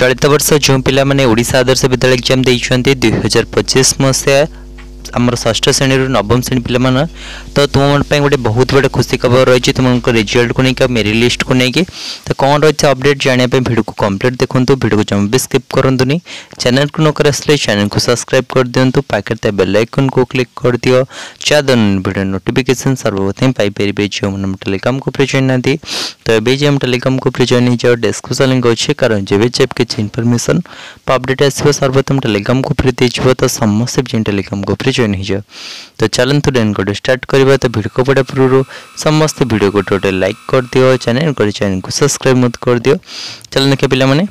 चलित वर्ष जो पिला माने ओडिशा आदर्श विद्यालय एग्जाम देइछन्ते 2025 मसिया आमर षष्ठ श्रेणी नवम श्रेणी पिला तो तुम गोटे बहुत बड़े खुशी खबर रही तुम रिजल्ट को लेकिन मेरिट लिस्ट को लेकिन तो कौन रही अपडेट जानापी भिडियो को कंप्लीट देखो भिडियो को जमा भी स्किप करंतुनी चैनल को नकर आसले चैनल को सब्सक्राइब कर दिंतु पाखे बेल आइकन को क्लिक कर दियो चाहे भिडियो नोटिफिकेशन सर्वप्रथम पाइपर जो मैंने टेलीग्राम को जॉइन ना तो ये हम टेलीग्राम को जॉइन हो जाओ डिस्क्रिप्शन लिंक अच्छे कारण जब जब किसी इनफॉरमेशन अपडेट आसो सर्वप्रथम टेलीग्राम को फ्री दीजिए तो समस्त टेलीग्राम को जॉइन हो जाओ। तो चलते देन गोटे स्टार्ट करवा तो भिडियो को पड़ा पूर्व समस्त भिडियो को टोटल लाइक कर दियो चैनल को सब्सक्राइब मत कर दियो। चल देखिए पिला माने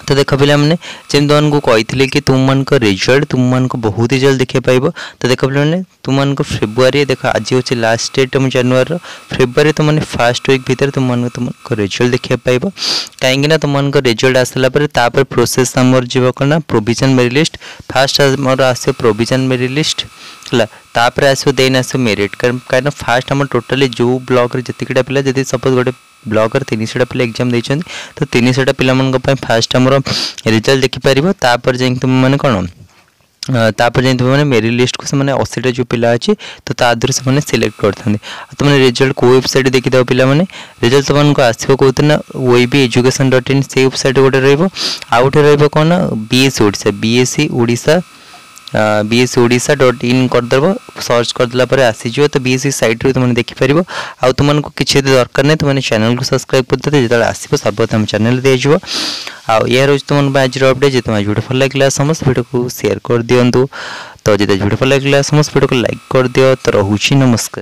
तो देख पिला माने जेम तुमको कही कि तुम रिजल्ट तुम बहुत ही जल्द देखिए पाइब तो देख पिला माने तुम फेब्रुआरी देख आज हूँ लास्ट डेट जनवरी फेब्रुआरी तुमने फर्स्ट वीक भितर तुमको रिजल्ट देखिए पाइब कहीं तुम रिजल्ट आसला प्रोसेस आमर जीव कौन प्रोविजन मेरिट लिस्ट फास्ट आमर आस प्रोविजन मेरिट लिस्ट है तापर आसो देन आसो मेरिट कहीं फास्ट आम टोटाली जो ब्लॉक जितकीटा पिला जब सपोज गोटे ब्लॉकर 300 पिला एग्जाम देइछन तो 300 पिला मन को फास्ट आमर रिजल्ट देखिपार तापर जाई तुम माने कौन तापर जाई तुम मेरिट लिस्ट को से 80टा जो पिला अच्छे तो तादर से सिलेक्ट करते तुमने रिजल्ट को वेबसाइट देखीद पिला माने रिजल्ट तुमको आसो कहते ना webeducation.in से वेबसाइट गोटे रहा गोटे कौन बीएससी ओडिशा BSc-Odisha.in करदेव सर्च करदेला आसीज तो BSc साइट रू तुमने देखिपर आउ तुमको किसी दरकार नहीं तुमने चैनल को सब्सक्राइब करते जो आसो सर्वप्रथम चैनल दिज्व आउ यह रोज तुम आज अपडेट जो तुम आज वीडियो भल लगे समस्त वीडियो को शेयर कर दिंतु तो जो वीडियो भल लगे समस्त वीडियो को लाइक कर दियो तो रोची नमस्कार।